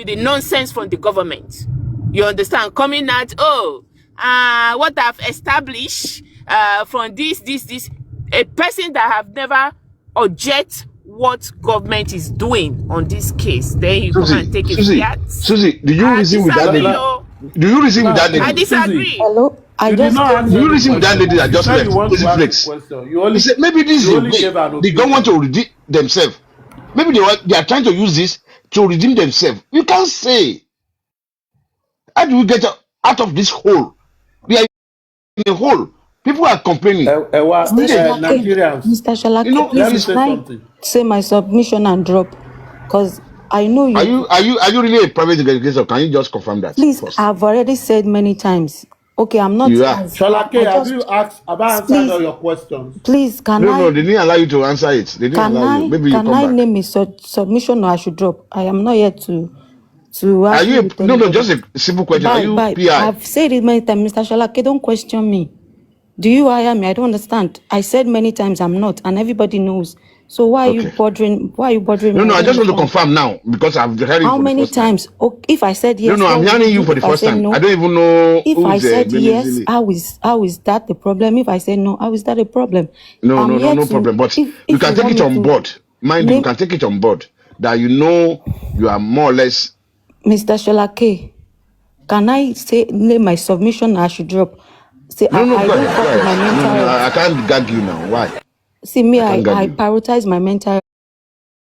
the nonsense from the government. You understand? Coming at, what I've established from this, a person that have never object what government is doing on this case, then you come and take a fiat. Susie, do you reason with that lady? Do you reason with that lady? I disagree. Hello, Do you reason with that lady that just left? You said maybe this is they don't want to redeem themselves. Maybe they are trying to use this to redeem themselves. You can't say. How do we get out of this hole? We are in a hole. People are complaining. Nigerians. Mr. Shalake, please say my submission and drop, because I know you. Are you really a private educator? Can you just confirm that? Please, I've already said many times. Okay, I'm not. You are. Shalake, have you answered all your questions? Please, No, they didn't allow you to answer it. They didn't allow you. Maybe you come back. Can I name a submission or I should drop? I am not yet to are you just a simple question. Are you PI? I've said it many times, Mr. Shalake, don't question me. Do you hire me? I don't understand. I said many times I'm not, and everybody knows. So why are you bothering? Why are you bothering me? No, I just want to confirm now because I've heard it. How many times? Okay, if I said yes, no, I'm hearing you for the first time. No? I don't even know. If I said yes, how is that the problem? If I say no, how is that a problem? No problem. But you can take it on board. Mind you, can take it on board that you are more or less. Mr. Shalake, can I name my submission? I should drop. Say I can't gag you now. Why? See me, I prioritize my mental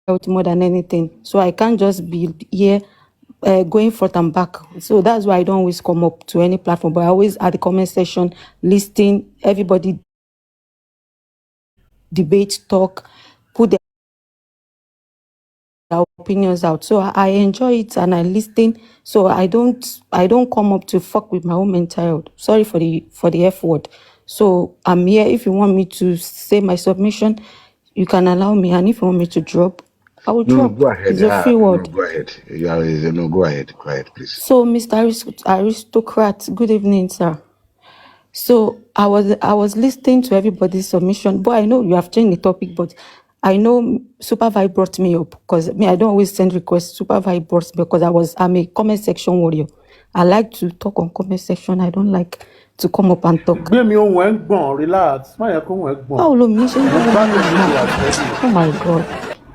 health more than anything. So I can't just be here going forth and back. So that's why I don't always come up to any platform, but I always at the comment section, listing everybody, debate, talk, put their opinions out. So I enjoy it and I listen. So I don't come up to fuck with my own mental health. Sorry for the F word. So I'm here. If you want me to say my submission, you can allow me, and if you want me to drop, I will drop. Go ahead. It's a free word. No, go ahead. Go ahead. Go ahead, please. So, Mr. Aristocrat, good evening, sir. So I was listening to everybody's submission, but I know you have changed the topic, but I know Supervi brought me up because I don't always send requests. Supervi brought me because I'm a comment section warrior. I like to talk on comment section. I don't like to come up and talk. Relax. Oh my God.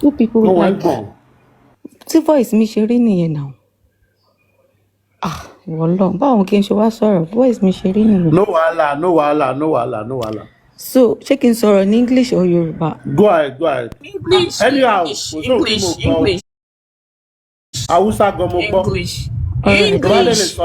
You people like the voice me sharing here now. Voice me sharing. No wala. So, checking sorrow in English or Yoruba? Go ahead. English. Anyhow, English. Hausa gomo. English. Spanish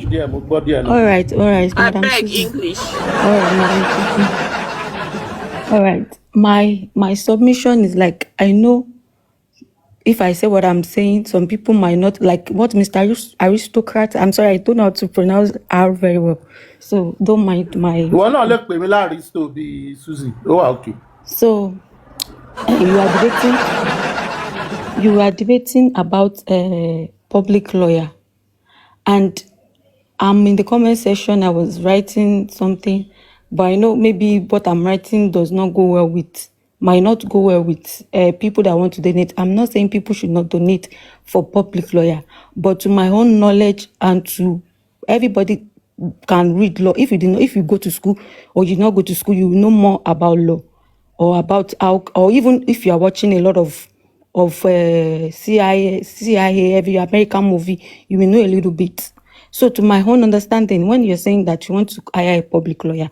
there, all right. I beg English. All right, Madam. All right. My submission is like, I know if I say what I'm saying, some people might not like what Mr. Aristocrat. I'm sorry, I don't know how to pronounce R very well. So don't mind my. Well, no, let me Aristo be Susie. Oh, okay. So you are debating about a public lawyer, and I'm in the comment section. I was writing something, but I know maybe what I'm writing might not go well with people that want to donate. I'm not saying people should not donate for public lawyer, but to my own knowledge and to everybody can read law. If you go to school or you not go to school, you know more about law or about how, or even if you are watching a lot of CIA, every American movie, you will know a little bit. So to my own understanding, when you're saying that you want to hire a public lawyer,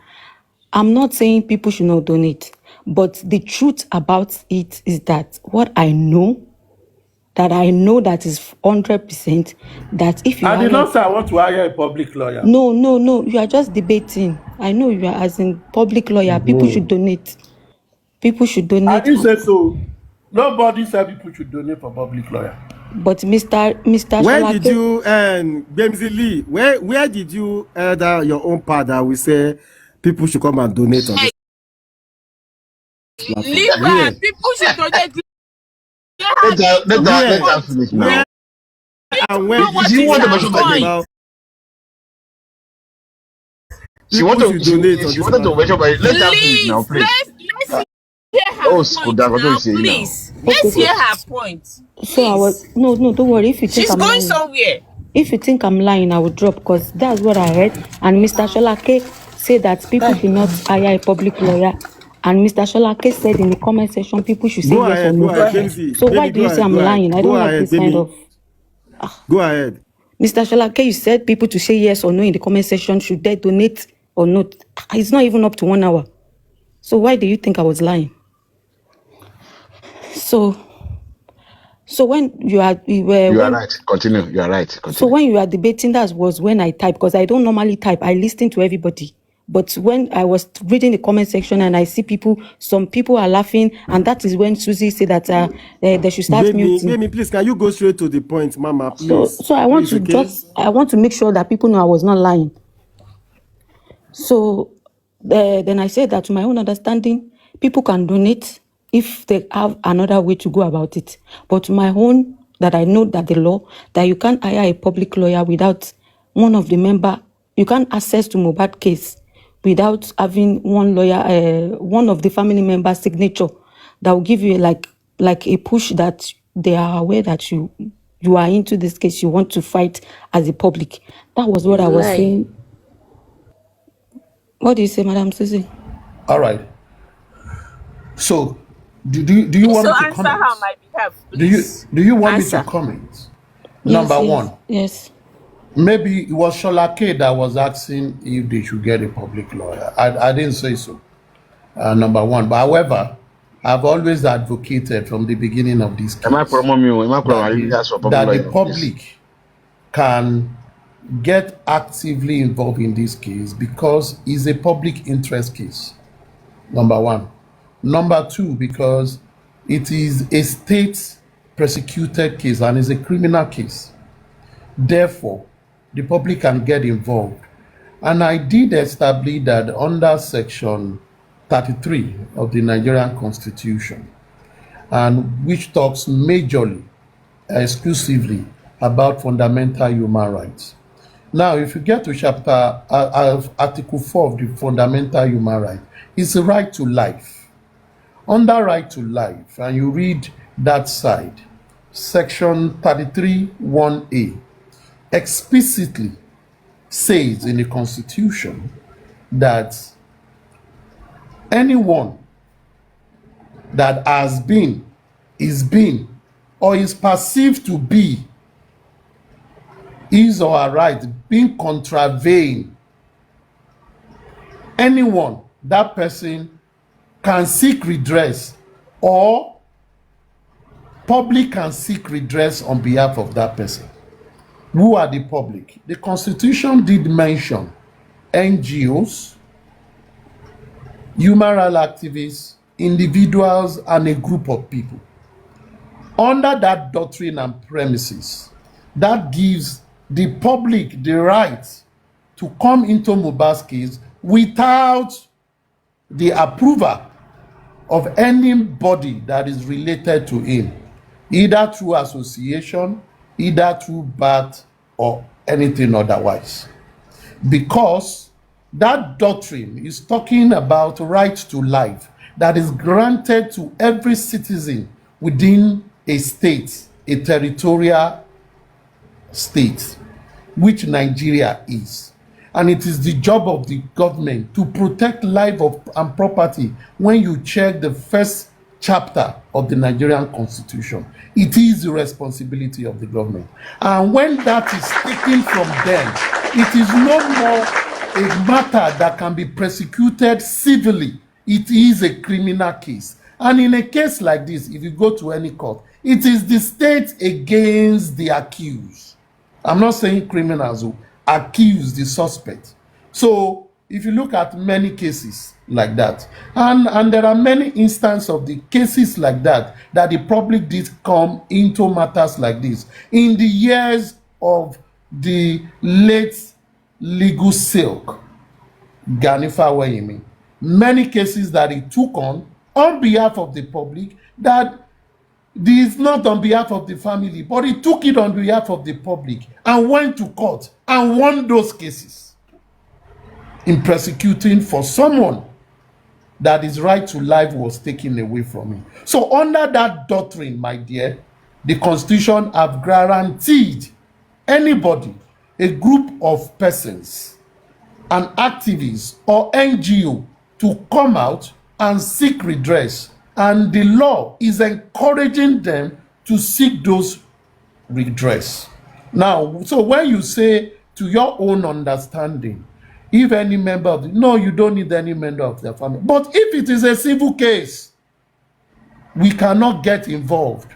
I'm not saying people should not donate, but the truth about it is that what I know that is 100% that if you I did not say I want to hire a public lawyer. No, you are just debating. I know you are as in public lawyer. People should donate. I didn't say so. Nobody said people should donate for public lawyer. But Mr. Where did you Bemzi Lee, where did you that your own part that we say people should come and donate on this? People should donate. Let her finish now. And when you want to mention my she wanted to donate. She wanted to mention my. Let her finish now, please. Hear her point now, please. Let's hear her point. So I was Please. no, don't worry. If you think She's I'm going lying, somewhere. if you think I'm lying, I will drop because that's what I heard. And Mr. Sholake said that people should not hire a public lawyer. And Mr. Sholake said in the comment section, people should say Go yes or ahead, no. go Go ahead, ahead. Bemzi. So why Baby, do go you say ahead, I'm go ahead. lying? I Go don't like ahead, this kind baby. of. Go ahead. Mr. Sholake, you said people to say yes or no in the comment section. Should they donate or not? It's not even up to 1 hour. So why do you think I was lying? So when you are right. Continue. You are right. Continue. So when you are debating, that was when I type, because I don't normally type. I listen to everybody. But when I was reading the comment section and I see people, some people are laughing, and that is when Susie said that they should start muting. Baby, please, can you go straight to the point, Mama, please? So I want please, to okay? I want to make sure that people know I was not lying. So then I said that to my own understanding, people can donate if they have another way to go about it. But to my own, that I know that the law, that you can't hire a public lawyer without one of the member, you can't access to Mohbad case without having one lawyer, one of the family members' signature that will give you like a push that they are aware that you are into this case, you want to fight as a public. That was what I was saying. What do you say, Madam Susie? All right. So, do you want me to answer comment? her on my behalf, please. Do you want Answer. me to comment? Yes, Number one. Yes. Maybe it was Sholake that was asking if they should get a public lawyer. I didn't say so. Number one. But however, I've always advocated from the beginning of this case that the public can get actively involved in this case because it's a public interest case. Number one. Number two, because it is a state prosecuted case and is a criminal case. Therefore, the public can get involved. And I did establish that under Section 33 of the Nigerian Constitution, and which talks majorly, exclusively about fundamental human rights. Now, if you get to chapter Article 4 of the fundamental human right, it's the right to life. Under right to life, and you read that side, Section 33(1)(a) explicitly says in the Constitution that anyone that has been, is being, or is perceived to be his or her right being contravened, anyone, that person can seek redress, or public can seek redress on behalf of that person. Who are the public? The Constitution did mention NGOs, human rights activists, individuals, and a group of people. Under that doctrine and premises, that gives the public the right to come into Mohbad's case without the approval of anybody that is related to him, either through association, either through birth, or anything otherwise. Because that doctrine is talking about right to life that is granted to every citizen within a state, a territorial state, which Nigeria is. And it is the job of the government to protect life and property. When you check the first chapter of the Nigerian Constitution, it is the responsibility of the government. And when that is taken from them, it is no more a matter that can be prosecuted civilly. It is a criminal case. And in a case like this, if you go to any court, it is the state against the accused. I'm not saying criminals who accuse the suspect. So if you look at many cases like that, and there are many instances of the cases like that the public did come into matters like this in the years of the late legal silk, Ganifa Wayimi. Many cases that he took on behalf of the public, that this is not on behalf of the family, but he took it on behalf of the public and went to court and won those cases in prosecuting for someone that his right to life was taken away from him. So under that doctrine, my dear, the Constitution have guaranteed anybody, a group of persons, an activist or NGO to come out and seek redress. And the law is encouraging them to seek those redress. Now, so when you say to your own understanding, if any member of the, no, you don't need any member of the family. But if it is a civil case, we cannot get involved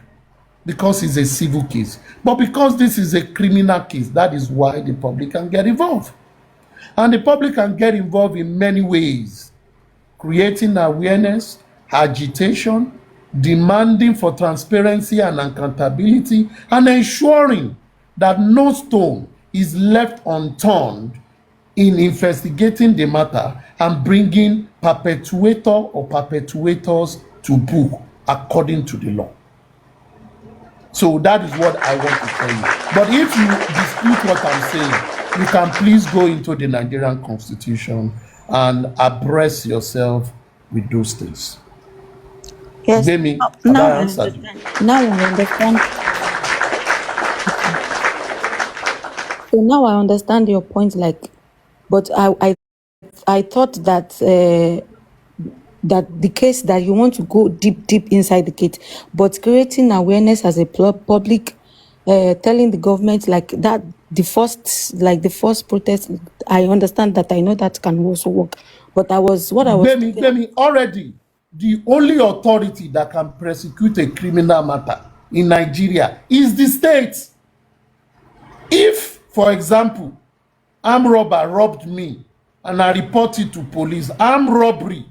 because it's a civil case. But because this is a criminal case, that is why the public can get involved. And the public can get involved in many ways: creating awareness, agitation, demanding for transparency and accountability, and ensuring that no stone is left unturned in investigating the matter and bringing perpetrator or perpetrators to book according to the law. So that is what I want to tell you. But if you dispute what I'm saying, you can please go into the Nigerian Constitution and abreast yourself with those things. Yes. Demi, Now I understand. Now I understand. So now I understand your point. Like, but I thought that that the case that you want to go deep inside the case, but creating awareness as a public, telling the government like that the first protest. I understand that. I know that can also work. But Demi, already the only authority that can prosecute a criminal matter in Nigeria is the state. If, for example, armed robber robbed me and I report it to police, armed robbery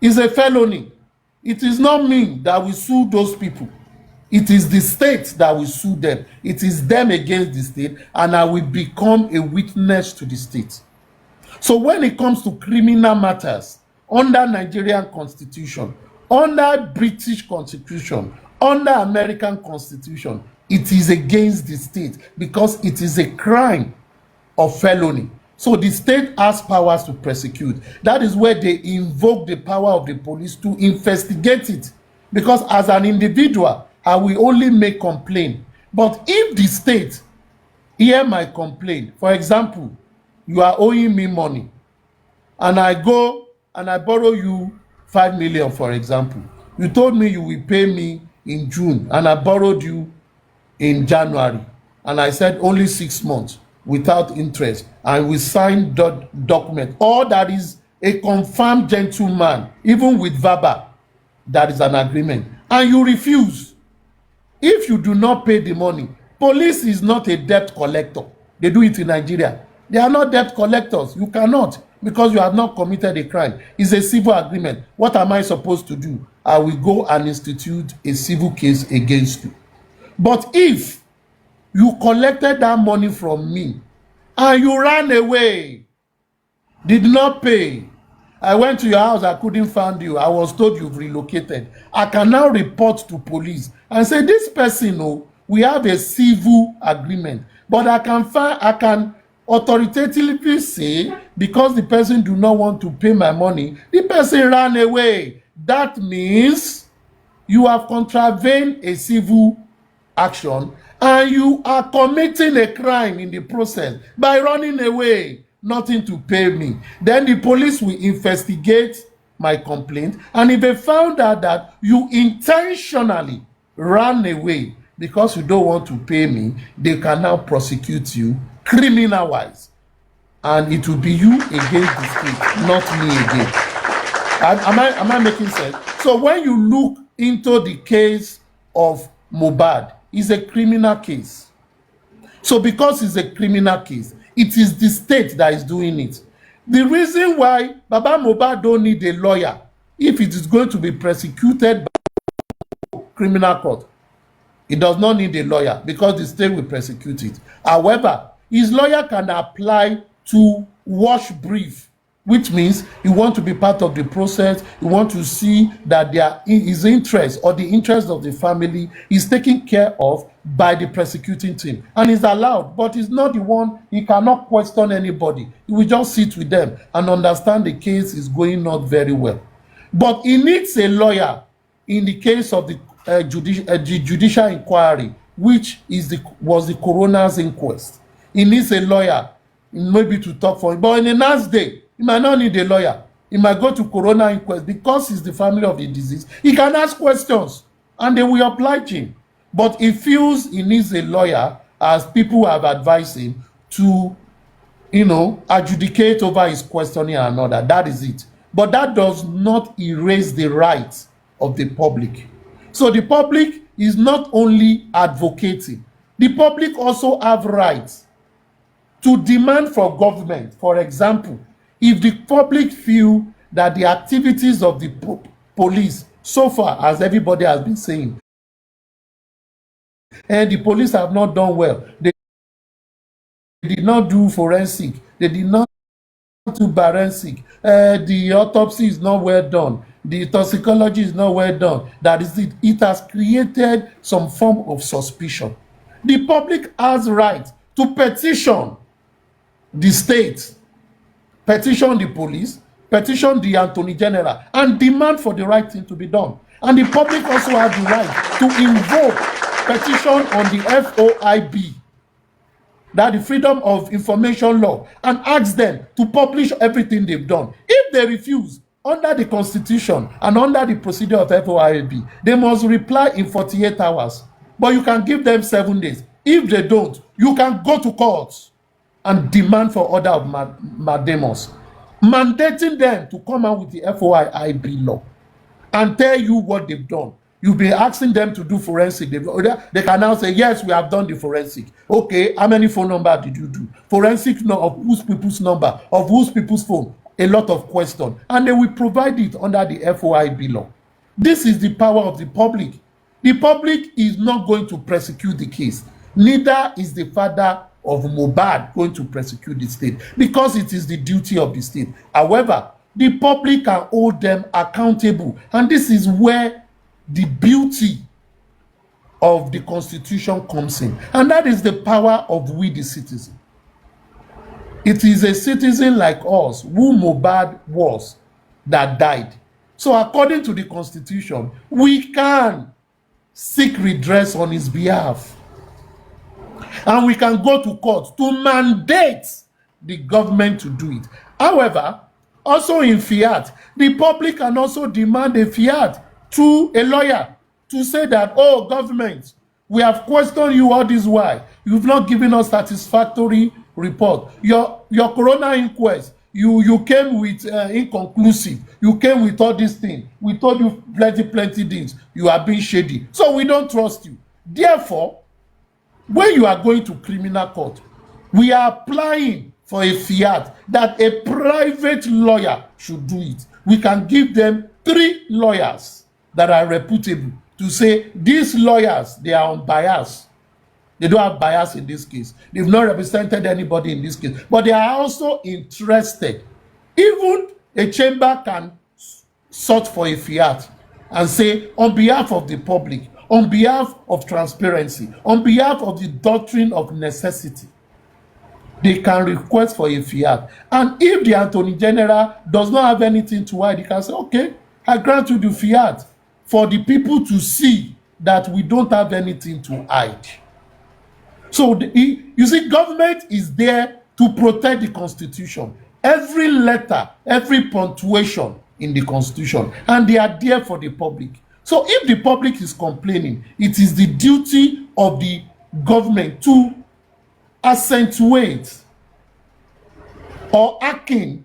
is a felony. It is not me that will sue those people. It is the state that will sue them. It is them against the state, and I will become a witness to the state. So when it comes to criminal matters, under Nigerian Constitution, under British Constitution, under American Constitution, it is against the state because it is a crime of felony. So the state has powers to prosecute. That is where they invoke the power of the police to investigate it. Because as an individual, I will only make complaint. But if the state hear my complaint, for example, you are owing me money, and I go and I borrow you 5 million, for example. You told me you will pay me in June, and I borrowed you in January, and I said only 6 months without interest, and we signed document, or that is a confirmed gentleman, even with verbal, that is an agreement, and you refuse. If you do not pay the money, police is not a debt collector. They do it in Nigeria. They are not debt collectors. You cannot, because you have not committed a crime. It's a civil agreement. What am I supposed to do? I will go and institute a civil case against you. But if you collected that money from me and you ran away, did not pay, I went to your house, I couldn't find you, I was told you've relocated, I can now report to police and say, this person, oh, we have a civil agreement, but I can authoritatively say, because the person do not want to pay my money, the person ran away. That means you have contravened a civil action and you are committing a crime in the process by running away, nothing to pay me. Then the police will investigate my complaint, and if they found out that you intentionally ran away because you don't want to pay me, they can now prosecute you criminal wise, and it will be you against the state, not me again. Am I making sense? So when you look into the case of Mohbad, it's a criminal case. So because it's a criminal case, it is the state that is doing it. The reason why Baba Mohbad don't need a lawyer, if it is going to be prosecuted by criminal court, it does not need a lawyer because the state will prosecute it. However, his lawyer can apply to wash brief, which means he wants to be part of the process. He wants to see that his interest or the interest of the family is taken care of by the prosecuting team, and is allowed, but he's not the one. He cannot question anybody. He will just sit with them and understand the case is going not very well. But he needs a lawyer in the case of the judicial inquiry, which was the coroner's inquest. He needs a lawyer maybe to talk for him. But in the next day, he might not need a lawyer. He might go to coroner inquest because he's the family of the disease. He can ask questions and they will oblige him. But he feels he needs a lawyer, as people have advised him, to, adjudicate over his questioning and all that. That is it. But that does not erase the rights of the public. So the public is not only advocating, the public also have rights to demand for government. For example, if the public feel that the activities of the police, so far as everybody has been saying, and the police have not done well, they did not do forensic, they did not do forensic, the autopsy is not well done, the toxicology is not well done, that is it has created some form of suspicion. The public has right to petition the state, petition the police, petition the Attorney General, and demand for the right thing to be done. And the public also has the right to invoke petition on the FOIB, that the Freedom of Information Law, and ask them to publish everything they've done. If they refuse, under the Constitution and under the procedure of FOIB, they must reply in 48 hours. But you can give them 7 days. If they don't, you can go to court and demand for order of mandamus, mandating them to come out with the FOIB law and tell you what they've done. You'll be asking them to do forensic. They can now say, yes, we have done the forensic. Okay, how many phone number did you do? Forensic of whose people's number, of whose people's phone? A lot of questions. And they will provide it under the FOIB law. This is the power of the public. The public is not going to prosecute the case. Neither is the father of Mohbad going to prosecute the state, because it is the duty of the state. However, the public can hold them accountable. And this is where the beauty of the Constitution comes in. And that is the power of we the citizen. It is a citizen like us, who Mohbad was, that died. So according to the Constitution, we can seek redress on his behalf. And we can go to court to mandate the government to do it. However, also in fiat, the public can also demand a fiat through a lawyer to say that, oh, government, we have questioned you all this while. You've not given us satisfactory report. Your coroner inquest, you came with inconclusive. You came with all these things. We told you plenty things. You are being shady. So we don't trust you. Therefore, when you are going to criminal court, we are applying for a fiat that a private lawyer should do it. We can give them 3 lawyers that are reputable to say these lawyers, they are unbiased. They don't have bias in this case. They've not represented anybody in this case. But they are also interested. Even a chamber can sort for a fiat and say, on behalf of the public, on behalf of transparency, on behalf of the doctrine of necessity, they can request for a fiat. And if the Attorney General does not have anything to hide, he can say, okay, I grant you the fiat, for the people to see that we don't have anything to hide. So you see, government is there to protect the Constitution. Every letter, every punctuation in the Constitution, and they are there for the public. So if the public is complaining, it is the duty of the government to accentuate or hearken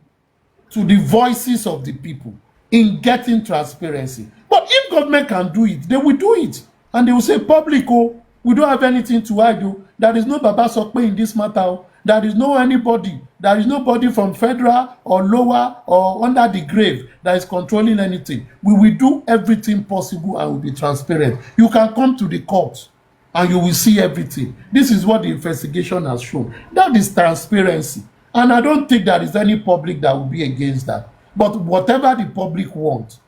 to the voices of the people in getting transparency. But if government can do it, they will do it. And they will say, public, oh, we don't have anything to hide. Oh. There is no Baba Sokpe in this matter. Oh. There is no anybody. There is nobody from federal or lower or under the grave that is controlling anything. We will do everything possible and will be transparent. You can come to the court and you will see everything. This is what the investigation has shown. That is transparency. And I don't think there is any public that will be against that. But whatever the public wants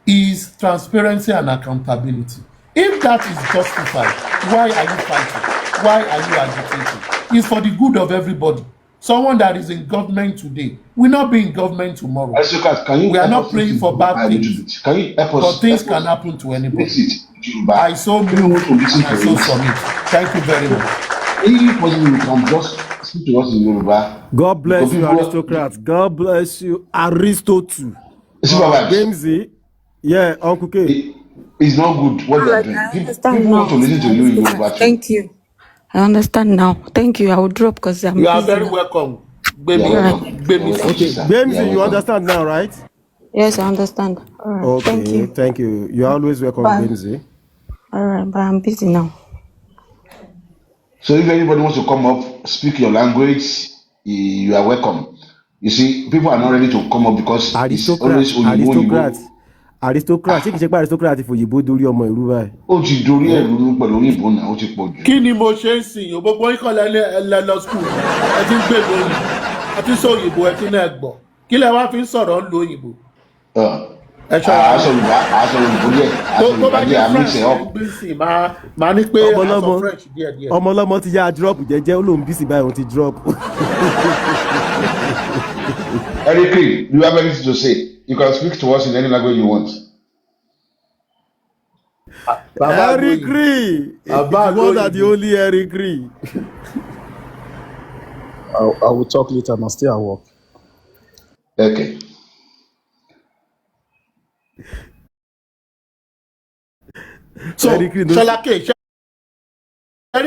is transparency and accountability. If that is justified, why are you fighting? Why are you agitating? It's for the good of everybody. Someone that is in government today will not be in government tomorrow. We are not praying for bad things. Can you help us? But things can happen to anybody. I I so move and I so submit. Thank you very much. If possible, you can just speak to us in Yoruba. God bless you, aristocrats. God bless you, Aristotle. Gamesy, yeah, Uncle K. It's not good what they're doing. People want to listen to you in Yoruba. Thank you. I understand now. Thank you. I will drop because I'm You are busy very now. welcome. Okay, Gamesy, you understand now, right? Yes, I understand. All right. Okay, Thank you. thank you. You're always welcome, Bye. Gamesy. All right, but I'm busy now. So if anybody wants to come up, speak your language, you are welcome. You see, people are not ready to come up because it's always aristocrats. Ṣé kìí ṣe pé aristocrat fòyìnbó dorí ọmọ ìlú báyìí? Ó ti dorí ẹ̀rú pẹ̀lú òyìnbó náà, ó ti pọ̀ jù. Kí ni mo ṣe ń sìn yín? Gbogbo yín kọ́ lẹ lọ school. Ẹ ti ń gbé lóyìn. Ẹ ti sọ òyìnbó, ẹ ti náà gbọ́. Kí lẹ wá fi ń sọ̀rọ̀ ń lo òyìnbó? Ẹ ṣọ́ra. Aṣọ òyìnbó díẹ̀. Tó bá jẹ́ French ẹ̀ gbé sí máa ní pé aṣọ French díẹ̀. Ọmọ ọlọ́mọ ti yá drop jẹ́jẹ́, ó lóun bí sí báyìí, òun ti drop. Eric, do you have anything to say? You can speak to us in any language you want. Eric Gree. One that the only Eric Gree. I will talk later. I'm still at work. Okay. So, Sholake, I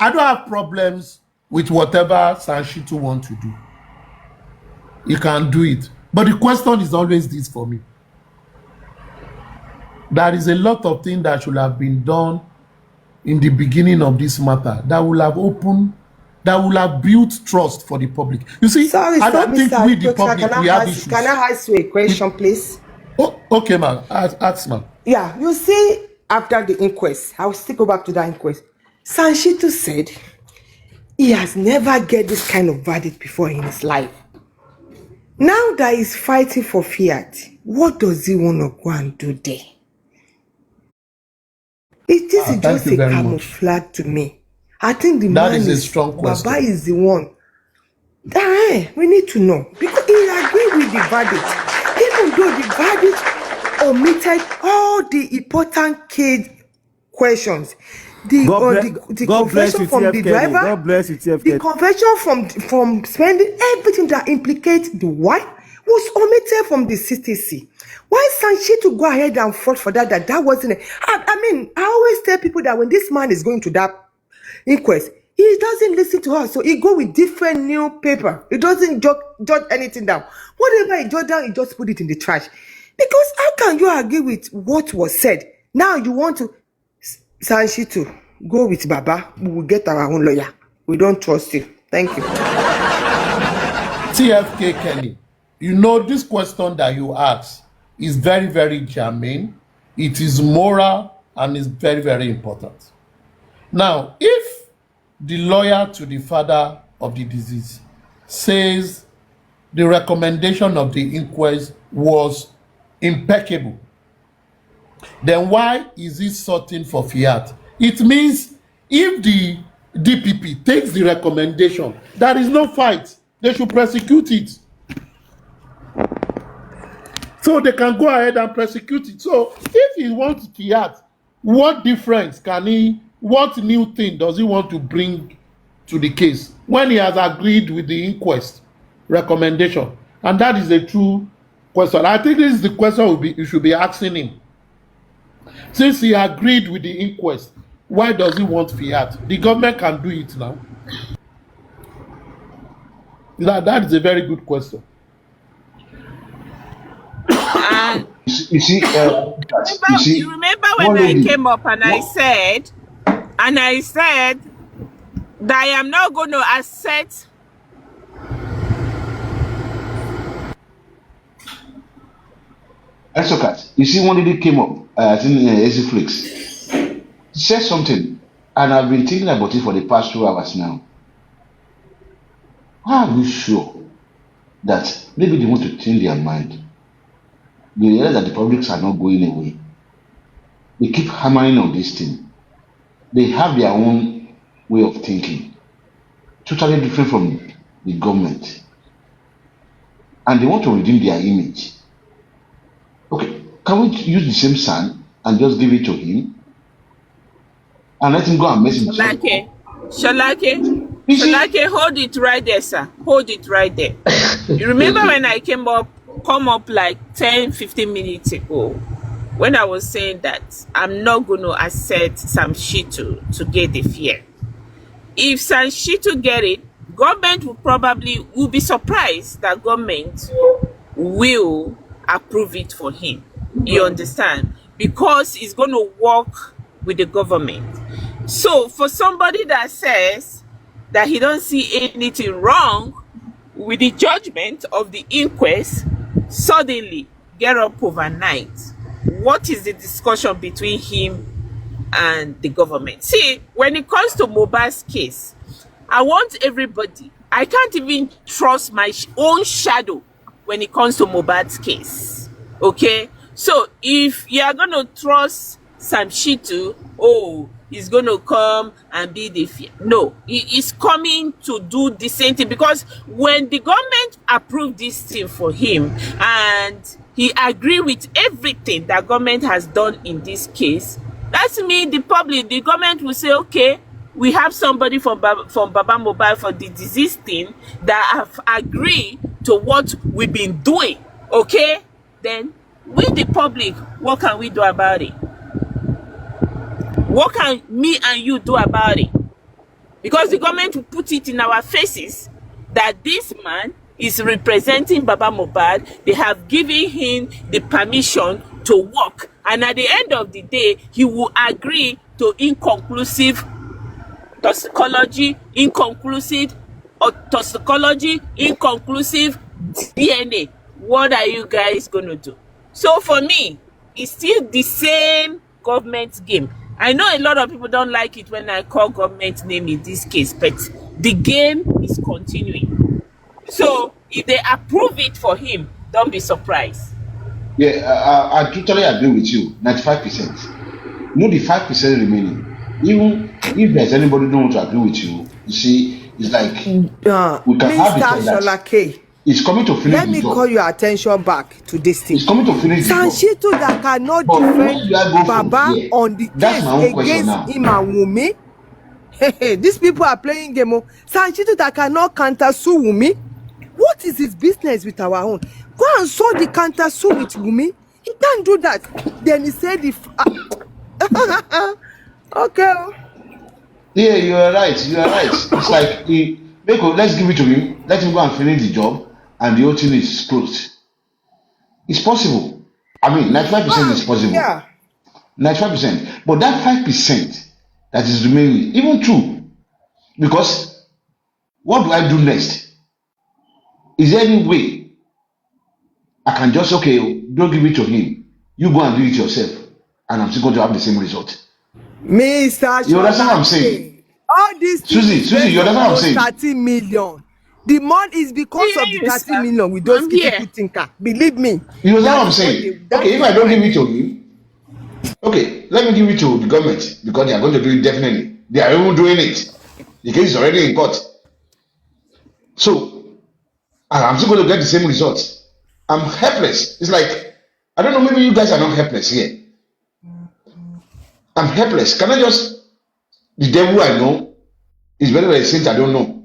don't have problems with whatever Sanshitu want to do. He can do it. But the question is always this for me. There is a lot of things that should have been done in the beginning of this matter that will have opened, that will have built trust for the public. You see, I don't think we, the public, we have issues. Can I ask you a question, please? Oh, okay, ma'am. Ask, ma'am. Yeah, you see, after the inquest, I will still go back to that inquest. Sanshitu said he has never get this kind of verdict before in his life. Now that he's fighting for Fiat, what does he want to go and do there? It is just a camouflage to me. I think the that man is a strong question. Baba is the one. We need to know because he agreed with the verdict, even though the verdict omitted all the important case questions. The confession from the driver, the confession from spending everything that implicates the wife was omitted from the CTC. Why Sanshitu go ahead and fought for that wasn't I mean, I always tell people that when this man is going to that inquest, he doesn't listen to us, so he go with different new paper. He doesn't judge anything down. Whatever he judge down, he just put it in the trash. Because how can you agree with what was said? Now you want to Sanshitu, go with Baba. We will get our own lawyer. We don't trust you. Thank you. TFK Kenny, you know this question that you asked is very, very germane. It is moral and is very, very important. Now, if the lawyer to the father of the deceased says the recommendation of the inquest was impeccable, then why is he sorting for Fiat? It means if the DPP takes the recommendation, there is no fight. They should prosecute it. So they can go ahead and prosecute it. So if he wants Fiat, what difference can he, what new thing does he want to bring to the case when he has agreed with the inquest recommendation? And that is a true question. I think this is the question you should be asking him. Since he agreed with the inquest, why does he want Fiat? The government can do it now. That is a very good question. You remember when I came up and I said that I am not going to accept Exocrat, you see, one lady came up, I think Flix, said something, and I've been thinking about it for the past 2 hours now. How are we sure that maybe they want to change their mind? They realize that the publics are not going away. They keep hammering on this thing. They have their own way of thinking. totally different from the government, and they want to redeem their image. Okay, can we use the same sand and just give it to him and let him go and mess himself up? Shalake, hold it right there, sir. Hold it right there. You remember when I come up like 10-15 minutes ago, when I was saying that I'm not going to accept Sam Shitu to get the fear. If Sam Shitu get it, government will be surprised that government will approve it for him. You understand? Because he's going to work with the government. So for somebody that says that he don't see anything wrong with the judgment of the inquest, suddenly get up overnight. What is the discussion between him and the government? See, when it comes to Mohbad's case, I want everybody, I can't even trust my own shadow when it comes to Mohbad's case. Okay? So if you are going to trust Sam Shitu, he's going to come and be the fear. No, he is coming to do the same thing, because when the government approved this thing for him and he agreed with everything that government has done in this case, that's mean the government will say, okay, we have somebody from Baba Mohbad for the disease thing that have agreed to what we've been doing. Okay? Then we, the public, what can we do about it? What can me and you do about it? Because the government will put it in our faces that this man is representing Baba Mohbad. They have given him the permission to work. And at the end of the day, he will agree to inconclusive toxicology, inconclusive DNA. What are you guys going to do? So for me, it's still the same government game. I know a lot of people don't like it when I call government name in this case, but the game is continuing. So if they approve it for him, don't be surprised. Yeah, I totally agree with you. 95%. No, the 5% remaining. Even if there's anybody who don't want to agree with you, you see, it's like we can have it that it's coming to finish. Let me call your attention back to this thing. It's coming to finish. Sam Shitu that cannot defend Baba on the case against him and Wunmi. These people are playing game. Sam Shitu that cannot counter sue Wunmi. What is his business with our own? Go and sue the counter sue with Wunmi. He can't do that. Then he said if okay. Yeah, you are right. You are right. It's like let's give it to him. Let him go and finish the job, and the whole thing is closed. It's possible. I mean, 95% is possible. Yeah. 95%. But that 5% that is remaining, even true, because what do I do next? Is there any way I can just, okay, don't give it to him. You go and do it yourself, and I'm still going to have the same result? Mr. You understand what I'm saying? All these Susie, you understand what I'm saying? 30 million. The money is because of the 30 million with those people thinker. Believe me. You understand what I'm saying? Okay, if I don't give it to him, okay, let me give it to the government, because they are going to do it definitely. They are even doing it. The case is already in court. So, I'm still going to get the same results. I'm helpless. It's like, I don't know, maybe you guys are not helpless here. I'm helpless. Can I just, the devil I know is better than the saint I don't know.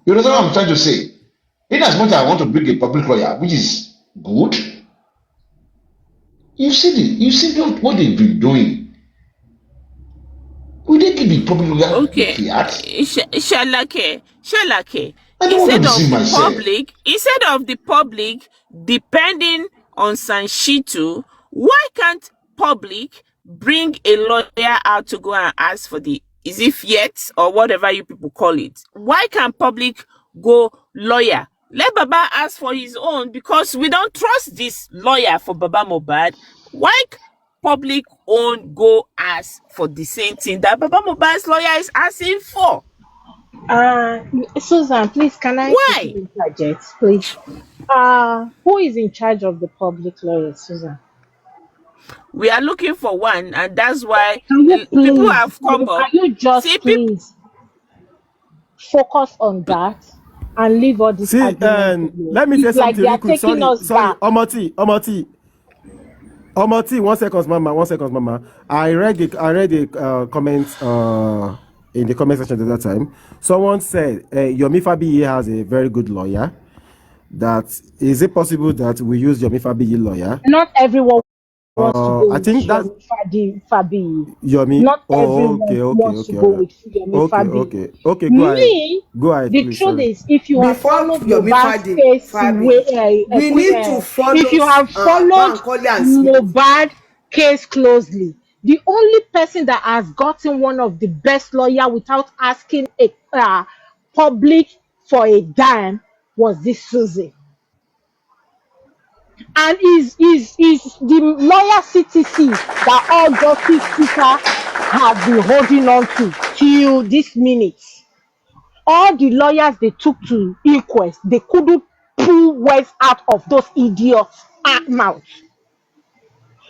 You understand what I'm trying to say? In as much as I want to bring a public lawyer, which is good, you see what they've been doing. Will they give the public lawyer? Okay. Shalake. Instead of the public depending on Sam Shitu, why can't public bring a lawyer out to go and ask for is it fiat or whatever you people call it? Why can't public go lawyer? Let Baba ask for his own, because we don't trust this lawyer for Baba Mohbad. Why public own go ask for the same thing that Baba Mohbad's lawyer is asking for? Susan, please, can I interject, please? Who is in charge of the public lawyers, Susan? We are looking for one, and that's why people have come up. Can you just please? focus on that and leave all this See, argument alone. let me say It's like something they real are quick. taking Sorry, us back. Omoti, 1 second, mama. 1 second, mama. I read the comments in the comment section at that time. Someone said Yomi Fabiyi has a very good lawyer. That is it possible that we use Yomi Fabiyi lawyer? Not everyone wants to go I with think that's Yomi Fabiyi. Yomi. Not Oh, everyone okay, wants to all go right. with Yomi Okay, Fabiyi. okay, okay. Me, Go ahead, the please. truth Sorry. is, if you have Before followed Yomi Mohbad's case, We need to if follow you have followed Bankole and Smith. Mohbad case closely, the only person that has gotten one of the best lawyer without asking a public for a dime was this Susie. And is the lawyer CTC that all justice seeker have been holding on to till this minute. All the lawyers they took to inquest, they couldn't pull words out of those idiots' mouth.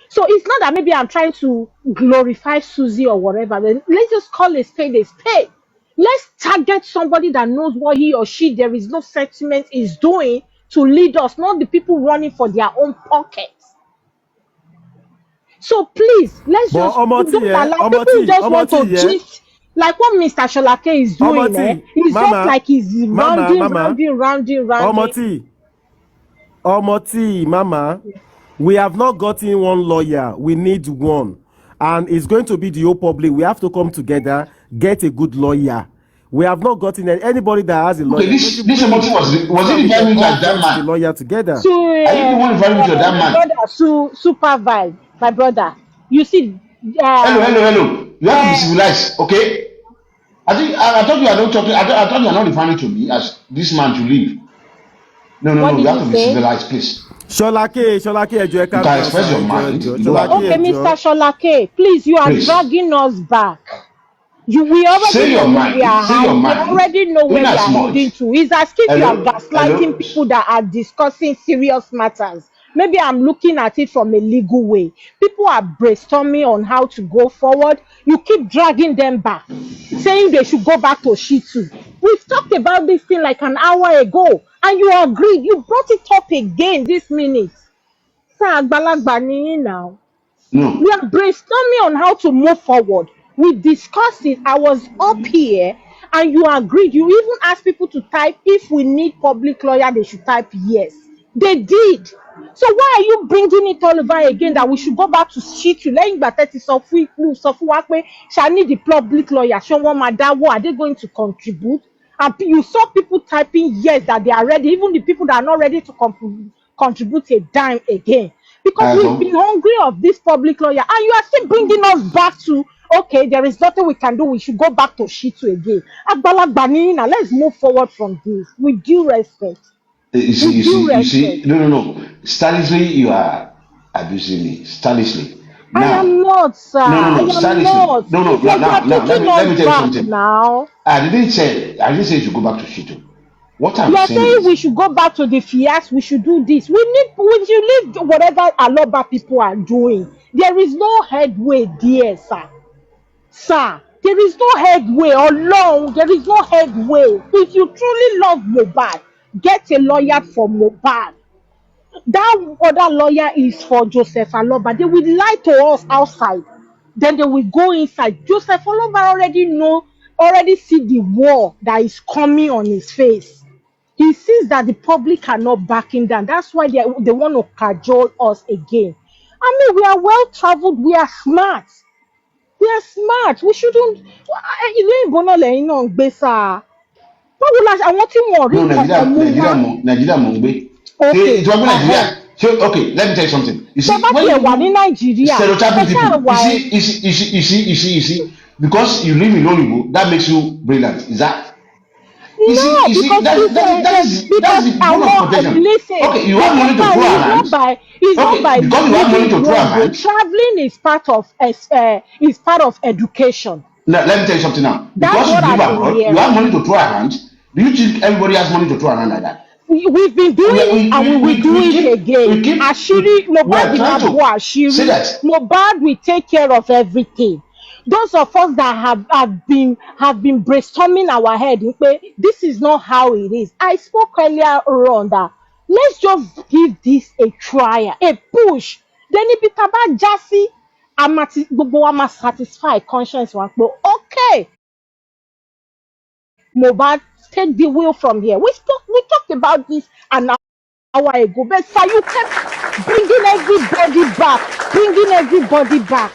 So it's not that maybe I'm trying to glorify Susie or whatever. Let's just call a spade a spade. Let's target somebody that knows what he or she, there is no sentiment, is doing to lead us, not the people running for their own pockets. So please, let's But just don't allow people just want to gist like what Mr. Sholake is doing. It's mama, just like he's rounding. Omoti, mama. We have not gotten one lawyer. We need one. And it's going to be the whole public. We have to come together, get a good lawyer. We have not gotten anybody that has a lawyer. Okay, this Omoti was it referring to that man? The lawyer together. So, Are you the one referring to that man? Brother, supervise, my brother. You see, hello. You have to be civilized, okay? I thought you are not talking. I thought you are not referring to me as this man to leave. No. You have to be civilized, please. Sholake, you can express your mind. Okay, Mr. Sholake, please, you are dragging us back. We already know where we are heading. We already know where we are heading to. It's as if you are gaslighting people that are discussing serious matters. Maybe I'm looking at it from a legal way. People are brainstorming on how to go forward. You keep dragging them back, saying they should go back to Shitu. We've talked about this thing like an hour ago, and you agreed. You brought it up again this minute. Sir Agbalagba niyin now. No. We are brainstorming on how to move forward. We discussed it. I was up here and you agreed. You even asked people to type if we need public lawyer, they should type yes. They did. So why are you bringing it all over again that we should go back to Shitu? Lẹ́yìn ìgbà tẹ́ ti sọ fún wa pé ṣá need the public lawyer. Ṣé wọ́n máa dáwọ́? Are they going to contribute? And you saw people typing yes that they are ready. Even the people that are not ready to contribute a dime again. Because we've been hungry of this public lawyer and you are still bringing us back to, okay, there is nothing we can do. We should go back to Shitu again. Agbalagba niyin now, let's move forward from this with due respect. You see, no. Stylishly, you are abusing me. Stylishly. Now, I am not, sir. No, stylishly. No. Let me tell you something. Now, I didn't say you should go back to Shitu. What I'm you are saying is, we should go back to the fias. We should do this. We should leave whatever aloba people are doing. There is no headway there, sir. Sir, there is no headway alone. There is no headway. If you truly love Mohbad, get a lawyer for Mohbad. That other lawyer is for Joseph Aloba. They will lie to us outside. Then they will go inside. Joseph Aloba already see the war that is coming on his face. He sees that the public are not backing down. That's why they want to cajole us again. I mean, we are well traveled. We are smart. We are smart. We shouldn't. Ìlú ìbò náà lẹ́yìn náà ń gbé sáà. Báwo la àwọn tí wọ́n rí kankan mú wá? Nàìjíríà mò ń gbé. Okay. Okay, let me tell you something. You see, when you stereotyping people, you see, because you live in Hollywood, that makes you brilliant. Is that? That is the form of protection. Okay, you have money to throw around. It's not by because you have money to throw around. Traveling is part of education. Let me tell you something now. Because you live abroad, you have money to throw around. Do you think everybody has money to throw around like that? We've been doing it and we will do it again. Ashiri, Mohbad will take care of everything. those of us that have been brainstorming our head, this is not how it is. I spoke earlier on that let's just give this a trial, a push. Then if it's about Jossy, I'm satisfy conscience one. Okay, Mohbad, take the wheel from here. We talked about this an hour ago, but sir, you kept bringing everybody back.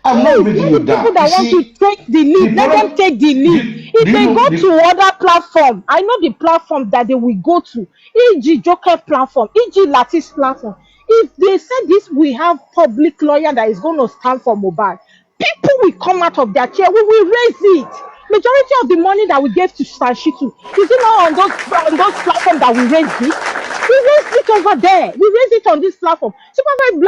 I'm not Please, bringing let you the people down. You that want to see, take the lead, the let them problem. take the lead. If Do you they know go the? to other platform, I know the platform that they will go to, e.g. Joker platform, e.g. Lattice platform. If they say this, we have public lawyer that is going to stand for Mohbad, people will come out of their chair. We will raise it. Majority of the money that we gave to Sanshitu, is it not on those platforms that we raised it? We raised it over there. We raised it on this platform. Supervised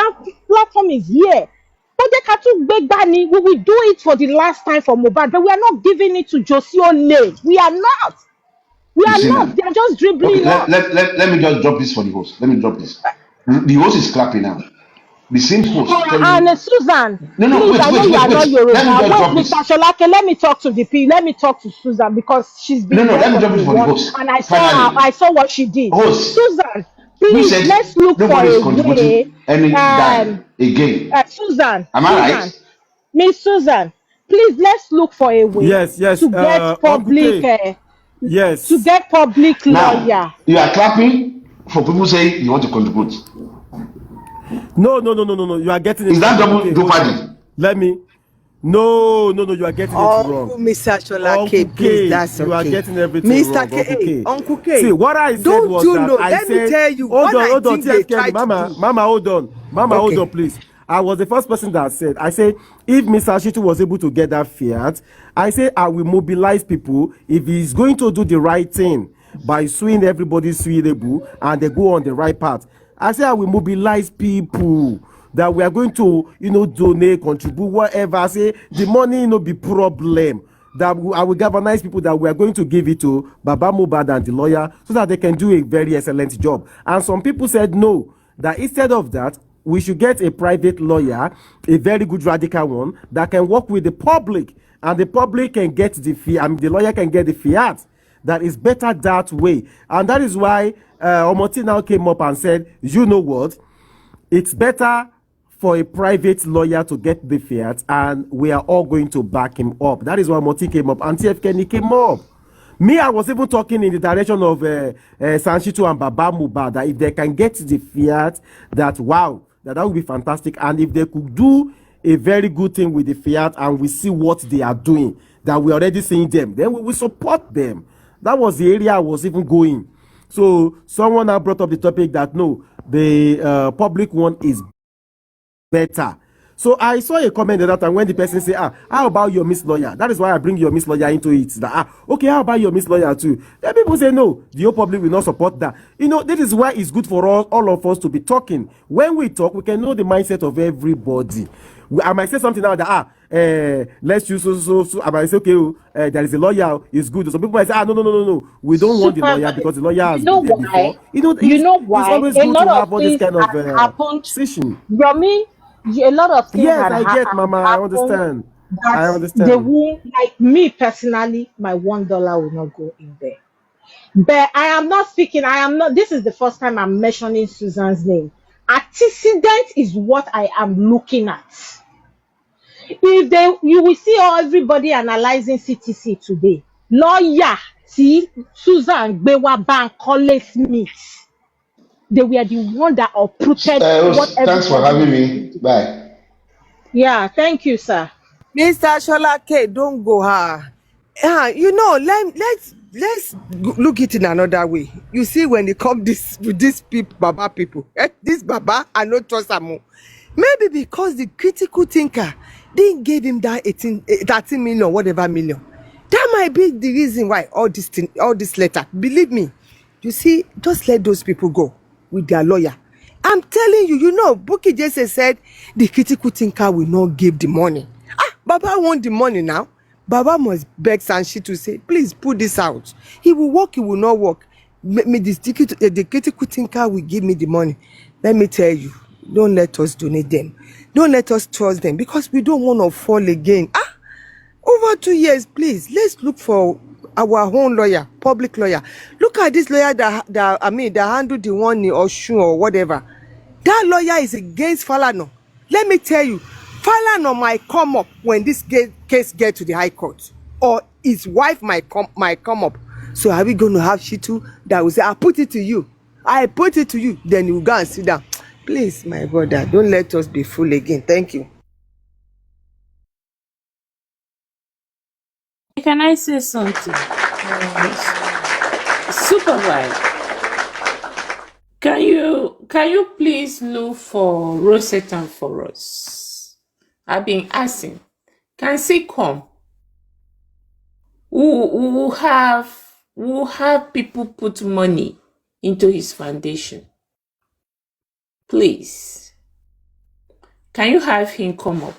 platform is here. But they can too big Bani. We will do it for the last time for Mohbad, but we are not giving it to Jossy only. We are not. We You are see not. now. They are just Okay, dribbling us. let me just drop this for the host. Let me drop this. The host is clapping now. The same host tell And you. Susan, No, no, please, wait, I know wait, you wait, are not wait. Let me Yoruba. just Wait, drop Mr. this. Sholake, let me talk to let me talk to Susan because she's No, been no, there let me from drop day this for the one, host. and I Finally, saw what she did. host, Susan, who please, let's said look for nobody's a way. contributing any Um, dime again? Susan, Am I right? Miss Susan, please let's look for a way Yes, yes. to get Uncle public K. Yes. lawyer. Now, you are clapping for people saying you want to contribute. No, no, no, no, no, no. You are getting Is it that wrong. Uncle double K, hold on. jeopardy? Let me. No, no, no. You are getting it wrong. Uncle Mr. Shola K, Uncle please, K, that's you are okay. getting everything Mr. wrong, K, Uncle K. Uncle See, K, what I said don't was you that know? I Let me said, tell you what I hold on, think they TFK, try to Mama, do. Mama, hold Okay. on, please. I was the first person that said, I said, if Mr. Shitu was able to get that fiat, I said, I will mobilize people if he's going to do the right thing by suing everybody suable and they go on the right path. I said, I will mobilize people that we are going to, donate, contribute, whatever. I say, the money, be problem. That I will galvanize people that we are going to give it to Baba Mohbad and the lawyer so that they can do a very excellent job. And some people said no, that instead of that, we should get a private lawyer, a very good radical one, that can work with the public, and the public can get the fee, I mean, the lawyer can get the fiat. That is better that way. And that is why Omoti now came up and said, you know what? It's better for a private lawyer to get the fiat, and we are all going to back him up. That is why Moti came up, and TF Kenny came up. Me, I was even talking in the direction of Sanshitu and Baba Mohbad that if they can get the fiat, that wow, that would be fantastic. And if they could do a very good thing with the fiat, and we see what they are doing, that we're already seeing them, then we will support them. That was the area I was even going. So someone now brought up the topic that no, the public one is better. So I saw a comment the other time when the person say, how about your Miss Lawyer? That is why I bring your Miss Lawyer into it. That, okay, how about your Miss Lawyer too? Then people say, no, the whole public will not support that. This is why it's good for all of us to be talking. When we talk, we can know the mindset of everybody. I might say something now that, let's use so I might say, okay, there is a lawyer, it's good. Some people might say, no. We don't want the lawyer because the lawyer You has know been there why? before. You know It's why? always A good to lot of have all this things kind of has happened. session. Yomi, a lot of things Yes, had I get, Mama. I happened understand. that I they understand. won't, like me personally, my $1 will not go in there. But I am not speaking, this is the first time I'm mentioning Susan's name. Antecedent is what I am looking at. You will see everybody analyzing CTC today. Lawyer T. Susan Gbewa Bankole Smith. They were the one that uprooted what Thanks for everybody having was me. building. Bye. Yeah, thank you, sir. Mr. Shola K, don't go her. Let's look it in another way. You see, when they come with these people, Baba people, this Baba, I no trust am. Maybe because the critical thinker didn't give him that 13 million, whatever million. That might be the reason why all this letter. Believe me, you see, just let those people go with their lawyer. I'm telling you, Bukky Jesse said the critical thinker will not give the money. Baba want the money now. Baba must beg Sanshi to say, please put this out. He will work, he will not work. The critical thinker will give me the money. Let me tell you, don't let us donate them. Don't let us trust them because we don't want to fall again. Over 2 years, please. Let's look for our own lawyer, public lawyer. Look at this lawyer that handled the one in Oshun or whatever. That lawyer is against Falana. Let me tell you, Falana might come up when this case get to the High Court, or his wife might come up. So are we going to have Shitu that will say, I put it to you, then you go and sit down? Please, my brother, don't let us be fooled again. Thank you. Can I say something? Supervise. Can you please look for Rosetta for us? I've been asking. Can she come? Who have people put money into his foundation? Please. Can you have him come up?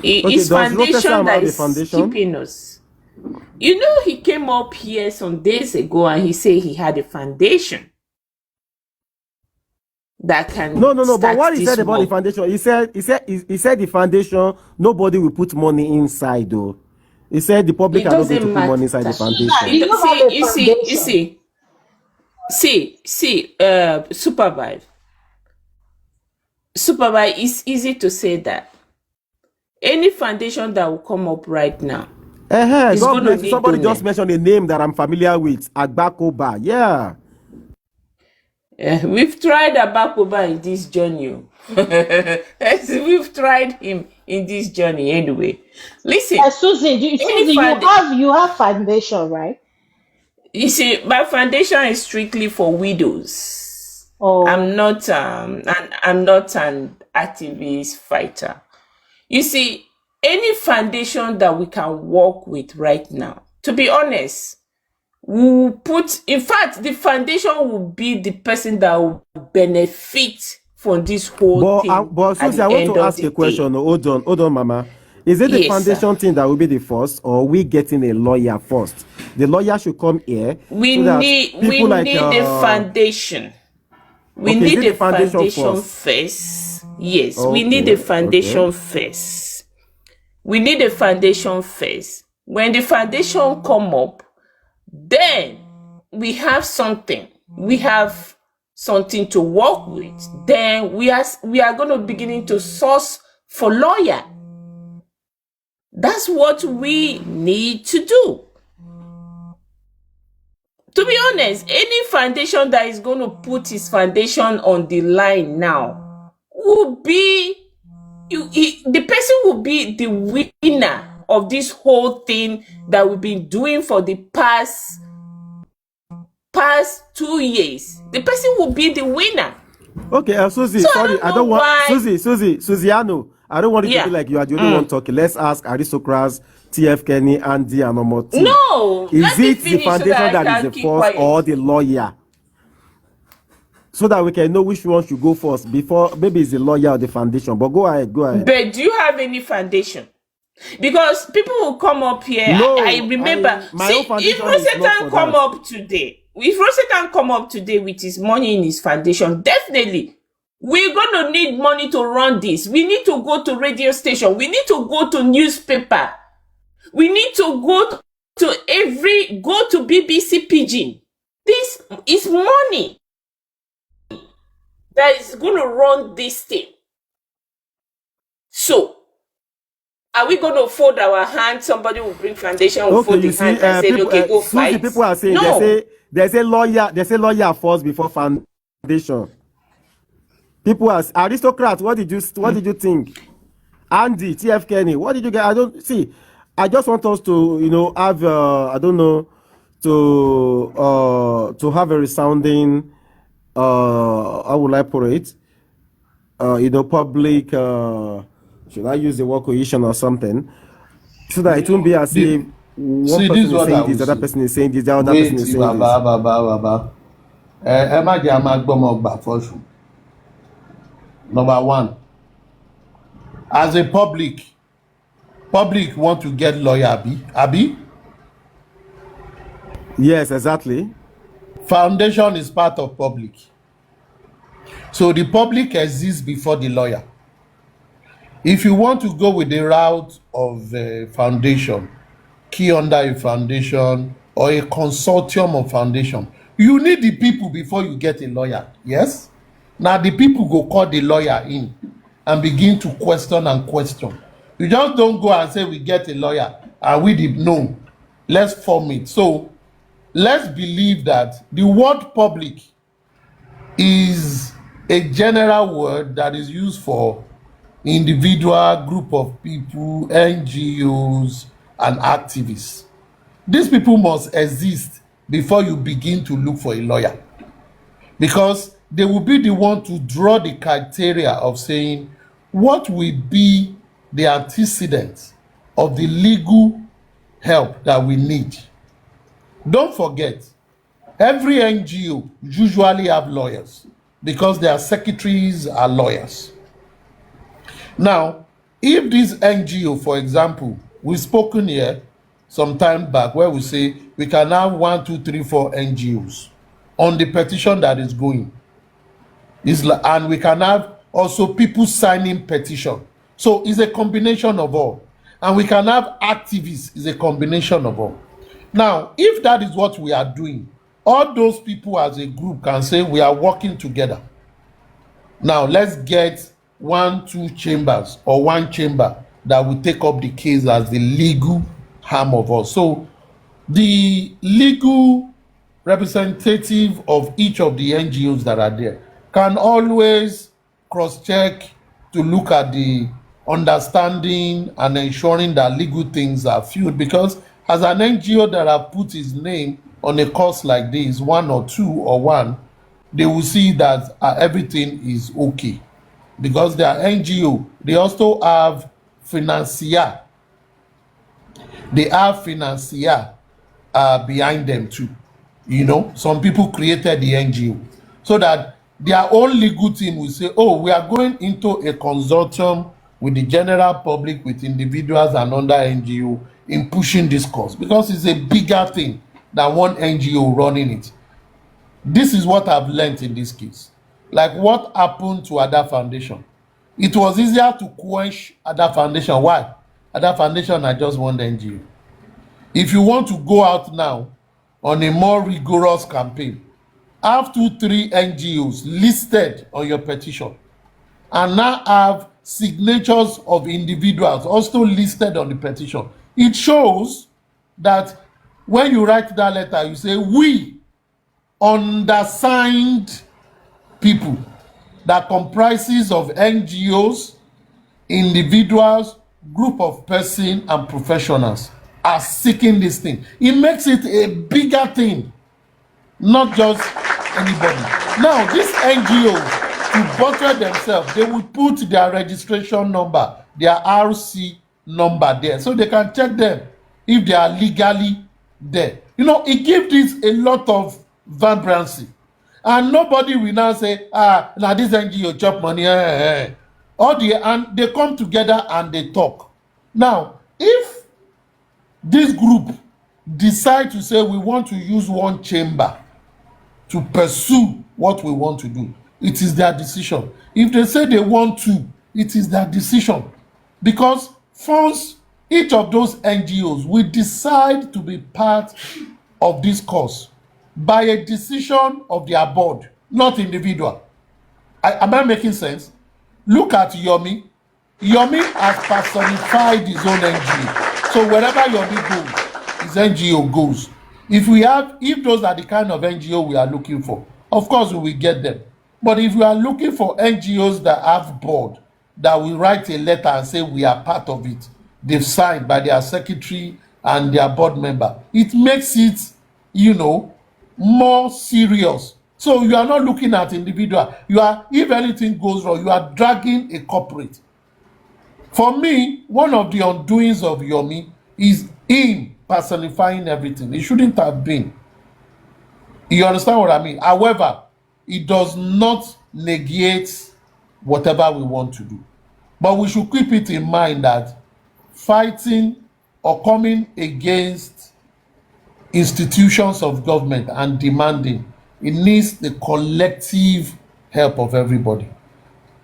His foundation that is keeping us. You know, he came up here some days ago and he said he had a foundation that can no. But what he said about the foundation, he said the foundation, nobody will put money inside though. He said the public are not going to put money inside the foundation. Supervise, it's easy to say that. Any foundation that will come up right now, somebody just mentioned a name that I'm familiar with, Agbakoba. Yeah. We've tried Agbakoba in this journey. We've tried him in this journey anyway. Listen, Susie, you have foundation, right? You see, my foundation is strictly for widows. Oh. I'm not an activist fighter. You see, any foundation that we can work with right now, to be honest, in fact, the foundation will be the person that will benefit from this whole thing. But Susie, I want to ask a question. Hold on, Mama. Is it the foundation thing that will be the first, or are we getting a lawyer first? The lawyer should come here. We need the foundation. We need the foundation first. Yes, we need the foundation first. We need the foundation first. When the foundation come up, then we have something. We have something to work with. Then we are going to beginning to source for lawyer. That's what we need to do. To be honest, any foundation that is going to put his foundation on the line now will be, the person will be the winner of this whole thing that we've been doing for the past 2 years. The person will be the winner. Okay, Susie, so sorry, I don't want Susiano. I don't want it to be like you are the only one talking. Let's ask aristocrats, TF Kenny, Andy, and Omoti. No, is it the foundation that is the first or the lawyer? So that we can know which one should go first before maybe it's the lawyer or the foundation. But go ahead. But do you have any foundation? Because people will come up here. No, I remember. If Rosetan come up today with his money in his foundation, definitely we're going to need money to run this. We need to go to radio station. We need to go to newspaper. We need to go to BBC Pidgin. This is money that is going to run this thing. So, are we going to fold our hands? Somebody will bring foundation, will fold his hand and say, okay, go fight. People are saying, no. there's a lawyer first before foundation. People are aristocrats. What did you think? Andy, TF Kenny, what did you get? I don't see. I just want us to, have to have a resounding, how would I put it? Public, should I use the word cohesion or something? So that it won't be as if one person is saying this, the other person is saying this, the other person is saying this. Number one, as a public want to get lawyer, Abi? Yes, exactly. Foundation is part of public. So the public exists before the lawyer. If you want to go with the route of a foundation, key under a foundation or a consortium of foundation, you need the people before you get a lawyer. Yes? Now the people go call the lawyer in and begin to question and question. You just don't go and say we get a lawyer and we did no. Let's form it. So let's believe that the word public is a general word that is used for individual, group of people, NGOs, and activists. These people must exist before you begin to look for a lawyer, because they will be the one to draw the criteria of saying what will be the antecedents of the legal help that we need. Don't forget, every NGO usually have lawyers because their secretaries are lawyers. Now, if this NGO, for example, we've spoken here some time back where we say we can have 1, 2, 3, 4 NGOs on the petition that is going. And we can have also people signing petition. So it's a combination of all. And we can have activists, it's a combination of all. Now, if that is what we are doing, all those people as a group can say we are working together. Now, let's get 1, 2 chambers or 1 chamber that will take up the case as the legal arm of us. So the legal representative of each of the NGOs that are there can always cross-check to look at the understanding and ensuring that legal things are filled, because as an NGO that have put his name on a cause like this, 1 or 2 or 1, they will see that everything is okay. Because they are NGO, they also have financier. They have financier behind them too. You know, some people created the NGO so that their own legal team will say, oh, we are going into a consortium with the general public, with individuals and other NGO in pushing this cause, because it's a bigger thing than one NGO running it. This is what I've learned in this case. Like what happened to Ada Foundation. It was easier to quench Ada Foundation. Why? Ada Foundation are just one NGO. If you want to go out now on a more rigorous campaign, have 2, 3 NGOs listed on your petition, and now have signatures of individuals also listed on the petition. It shows that when you write that letter, you say, we, undersigned people that comprises of NGOs, individuals, group of persons, and professionals are seeking this thing. It makes it a bigger thing, not just anybody. Now, these NGOs, to buttress themselves, they will put their registration number, their RC number there, so they can check them if they are legally there. You know, it gives this a lot of vibrancy. And nobody will now say, now this NGO chop money. And they come together and they talk. Now, if this group decide to say we want to use 1 chamber to pursue what we want to do, it is their decision. If they say they want to, it is their decision. Because once each of those NGOs will decide to be part of this cause by a decision of their board, not individual. Am I making sense? Look at Yomi. Yomi has personified his own NGO. So wherever Yomi goes, his NGO goes. If those are the kind of NGO we are looking for, of course we will get them. But if we are looking for NGOs that have board, that will write a letter and say we are part of it, they've signed by their secretary and their board member, it makes it, you know, more serious. So you are not looking at individual. You are, if anything goes wrong, you are dragging a corporate. For me, one of the undoings of Yomi is him personifying everything. It shouldn't have been. You understand what I mean? However, it does not negate whatever we want to do. But we should keep it in mind that fighting or coming against institutions of government and demanding, it needs the collective help of everybody.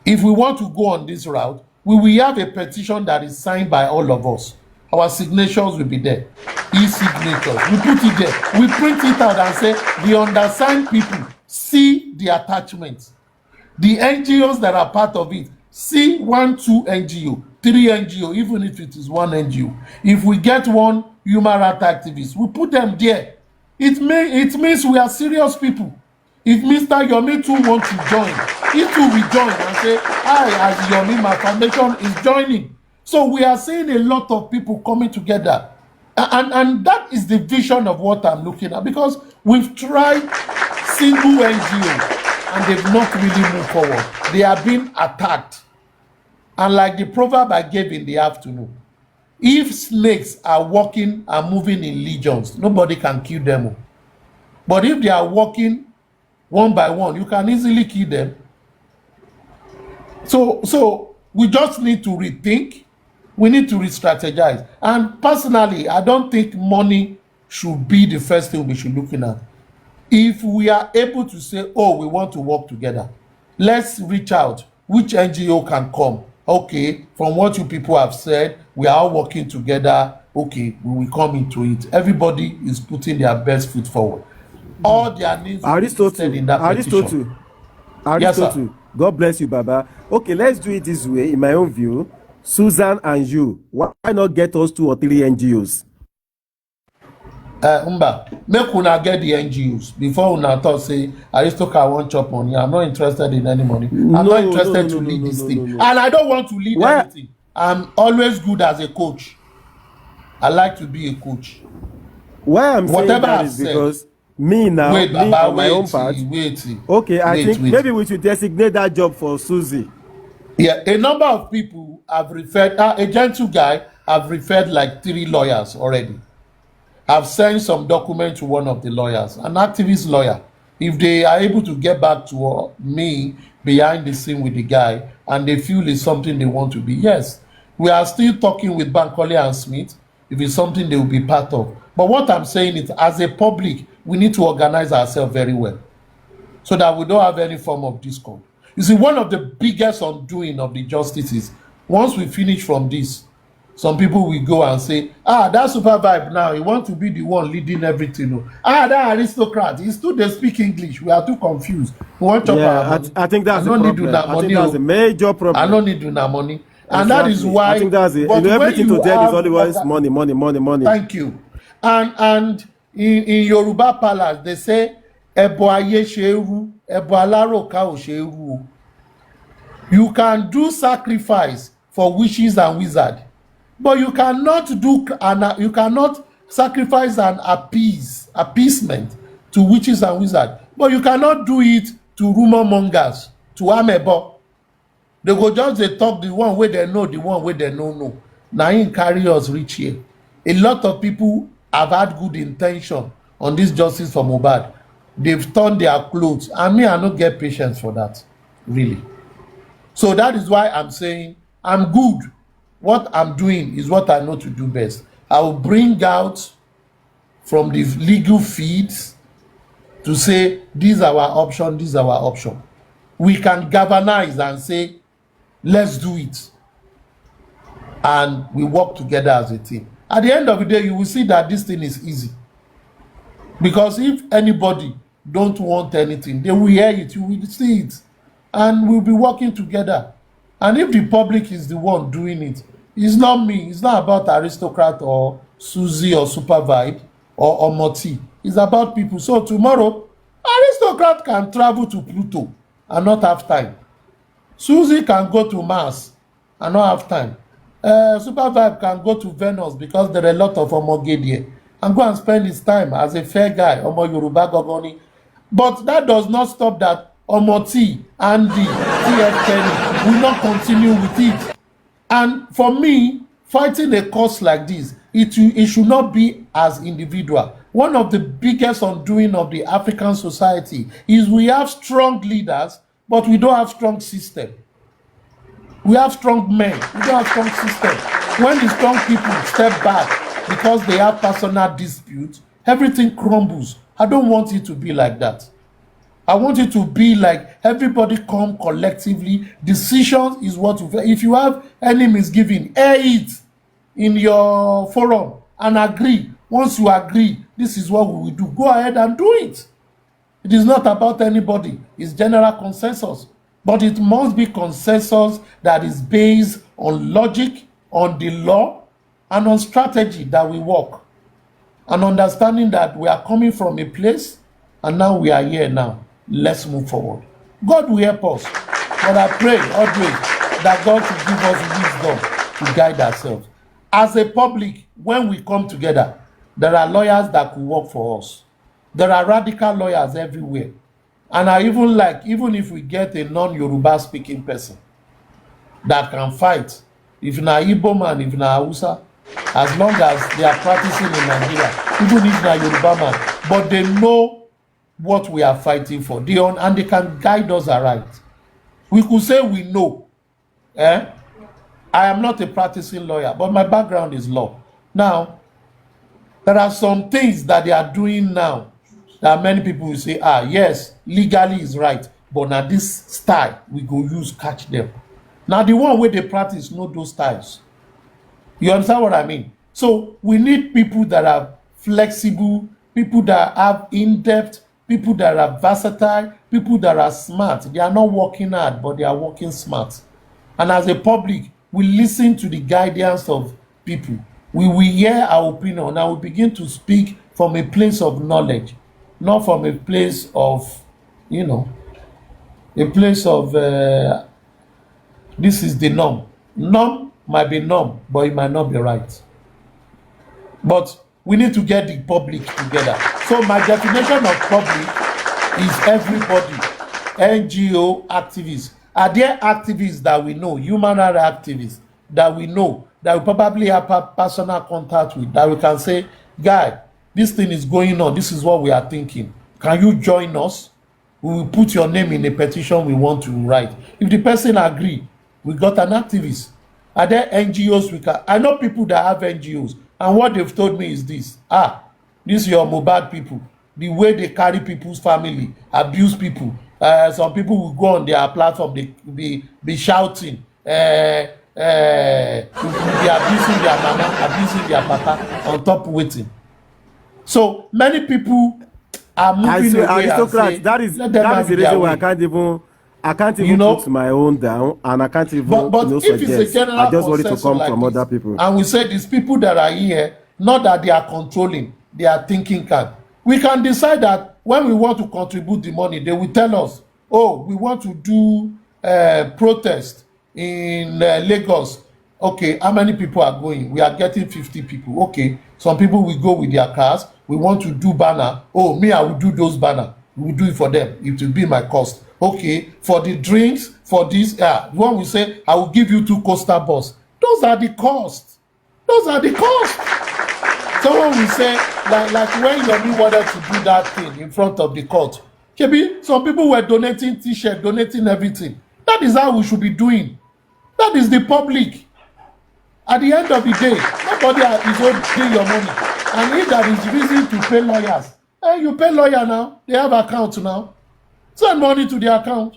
If we want to go on this route, we will have a petition that is signed by all of us. Our signatures will be there. E-signatures. We put it there. We print it out and say the undersigned people see the attachments. The NGOs that are part of it, see 1, 2 NGO, 3 NGO, even if it is 1 NGO. If we get one human rights activist, we put them there. It means we are serious people. If Mr. Yomi too want to join, he too will join and say, I, as Yomi, my foundation is joining. So we are seeing a lot of people coming together. And that is the vision of what I'm looking at, because we've tried single NGO and they've not really moved forward. They are being attacked. And like the proverb I gave in the afternoon, if snakes are walking and moving in legions, nobody can kill them. But if they are walking one by one, you can easily kill them. So we just need to rethink. We need to re-strategize. And personally, I don't think money should be the first thing we should be looking at. If we are able to say, oh, we want to work together, let's reach out. Which NGO can come? Okay, from what you people have said, we are all working together. Okay, we will come into it. Everybody is putting their best foot forward. All their needs will be listed in that petition. Yes, sir. God bless you, Baba. Okay, let's do it this way. In my own view, Susan and you, why not get us 2 or 3 NGOs? Make una get the NGOs before una talk say Aristocrat won't chop money. I'm not interested in any money. I'm not interested to lead this thing. And I don't want to lead anything. I'm always good as a coach. I like to be a coach. Why I'm saying that is because me now, on my own part. Okay, I think maybe we should designate that job for Susie. Yeah, a number of people have referred, a gentle guy have referred like 3 lawyers already. I've sent some document to one of the lawyers, an activist lawyer. If they are able to get back to me behind the scene with the guy and they feel it's something they want to be, yes. We are still talking with Bankole and Smith if it's something they will be part of. But what I'm saying is, as a public, we need to organize ourselves very well so that we don't have any form of discord. You see, one of the biggest undoing of the justice is, once we finish from this, some people will go and say, that super vibe now, he wants to be the one leading everything. That aristocrat, he's too, they speak English. We are too confused. We want to I think that's the problem. I think that's a major problem. I don't need that money. Exactly. And that is why I think that's it. Everything to them is always money. Thank you. And in Yoruba palace, they say, Ebo aye sheru, ebo alaro ka o sheru. You can do sacrifice for witches and wizards, but you cannot sacrifice an appeasement to witches and wizards, but you cannot do it to rumor mongers, to amebo. They go just they talk the one way they know, the one way they don't know. Now in carry us reach here. A lot of people have had good intention on this justice for Mohbad. They've turned their clothes, and me, I don't get patience for that, really. So that is why I'm saying I'm good. What I'm doing is what I know to do best. I will bring out from the legal feeds to say, these are our option, these are our option. We can galvanize and say, let's do it. And we work together as a team. At the end of the day, you will see that this thing is easy. Because if anybody don't want anything, they will hear it, you will see it. And we'll be working together. And if the public is the one doing it, it's not me. It's not about Aristocrat or Susie or Super Vibe or Moti. It's about people. So tomorrow, Aristocrat can travel to Pluto and not have time. Susie can go to Mars and not have time. Super Vibe can go to Venus because there are a lot of Omoge there and go and spend his time as a fair guy, Omo Yoruba Gogoni. But that does not stop that Omoti, Andy, TF Kenny will not continue with it. And for me, fighting a cause like this, it should not be as individual. One of the biggest undoing of the African society is we have strong leaders, but we don't have strong system. We have strong men, we don't have strong system. When the strong people step back because they have personal disputes, everything crumbles. I don't want it to be like that. I want it to be like everybody come collectively. Decisions is what you. If you have any misgiving, air it in your forum and agree. Once you agree, this is what we will do. Go ahead and do it. It is not about anybody. It's general consensus. But it must be consensus that is based on logic, on the law, and on strategy that we work. And understanding that we are coming from a place and now we are here now. Let's move forward. God will help us. But I pray always that God will give us wisdom to guide ourselves. As a public, when we come together, there are lawyers that could work for us. There are radical lawyers everywhere. And I even like, even if we get a non-Yoruba speaking person that can fight, if na Igbo man, if na Hausa, as long as they are practicing in Nigeria, even if na Yoruba man, but they know what we are fighting for. And they can guide us aright. We could say we know. I am not a practicing lawyer, but my background is law. Now, there are some things that they are doing now that many people will say, yes, legally is right, but now this style we go use catch them. Now, the one where they practice know those styles. You understand what I mean? So we need people that are flexible, people that have in-depth, people that are versatile, people that are smart. They are not working hard, but they are working smart. And as a public, we listen to the guidance of people. We will hear our opinion and we begin to speak from a place of knowledge, not from a place of, a place of this is the norm. Norm might be norm, but it might not be right. But we need to get the public together. So my definition of public is everybody, NGO activists. Are there activists that we know, human rights activists that we know, that we probably have personal contact with, that we can say, guy, this thing is going on, this is what we are thinking. Can you join us? We will put your name in a petition we want to write. If the person agree, we got an activist. Are there NGOs we can? I know people that have NGOs, and what they've told me is this. This is your Mohbad people. The way they carry people's family, abuse people. Some people will go on their platform, they be shouting, be abusing their mama, abusing their papa, on top waiting. So many people are moving away and say, that is the reason why I can't even put my own down, and I can't even but if suggest. It's a general I just want it to come like from this, other people. And we say these people that are here, not that they are controlling, they are thinking can. We can decide that when we want to contribute the money, they will tell us, we want to do protest in Lagos. Okay, how many people are going? We are getting 50 people. Okay, some people will go with their cars. We want to do banner. Me, I will do those banner. We will do it for them. It will be my cost. Okay, for the drinks, for this, one will say, I will give you 2 coaster bus. Those are the costs. Those are the costs. Someone will say, like when Yomi wanted to do that thing in front of the court, maybe some people were donating t-shirts, donating everything. That is how we should be doing. That is the public. At the end of the day, nobody is holding your money. And if there is reason to pay lawyers, you pay lawyer now. They have accounts now. Send money to the account.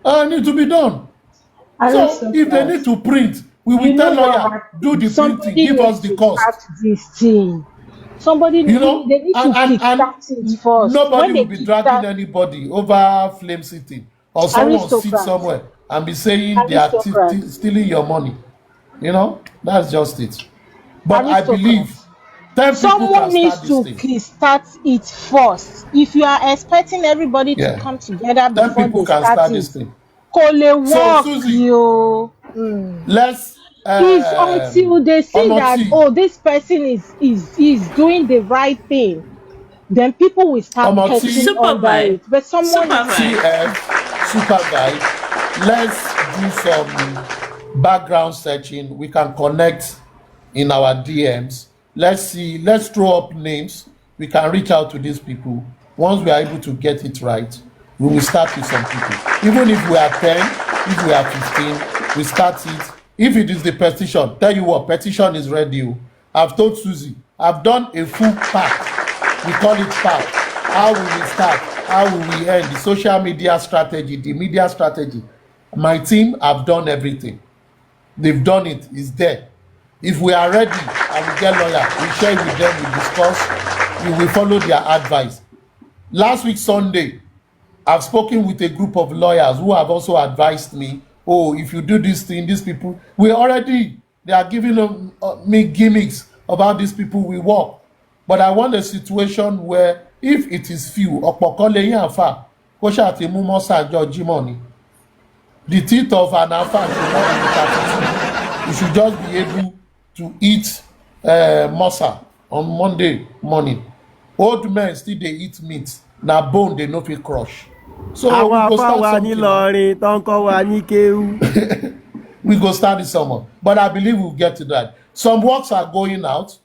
Need to be done. So if they need to print, we will tell lawyer, do the printing, give us the cost. This thing. Somebody they need to kickstart it first. Nobody will be dragging anybody over flame sitting. Or someone sit somewhere and be saying they are stealing your money. That's just it. But I believe 10 someone needs to kickstart it first. If you are expecting everybody to come together before they start this thing, so Susie, let's until they see that this person is doing the right thing, then people will start catching under it. But someone super guide, let's do some background searching. We can connect in our DMs. Let's throw up names. We can reach out to these people. Once we are able to get it right, we will start with some people. Even if we are 10, if we are 15, we start it. If it is the petition, tell you what, petition is ready. I've told Susie, I've done a full pack. We call it pack. How we will start. how will we end the social media strategy, the media strategy. My team have done everything. They've done it. It's there. If we are ready and we get lawyer, we share it with them, we discuss, we will follow their advice. Last week, Sunday, I've spoken with a group of lawyers who have also advised me, oh, if you do this thing, these people, they are giving me gimmicks about these people we work. But I want a situation where if it is few, the teeth of an alpha should not be 32. You should just be able to eat mosa on Monday morning. Old men still dey eat meat. Na bone they no fit crush. So we go start something. We go start this summer. But I believe we'll get to that. Some works are going out.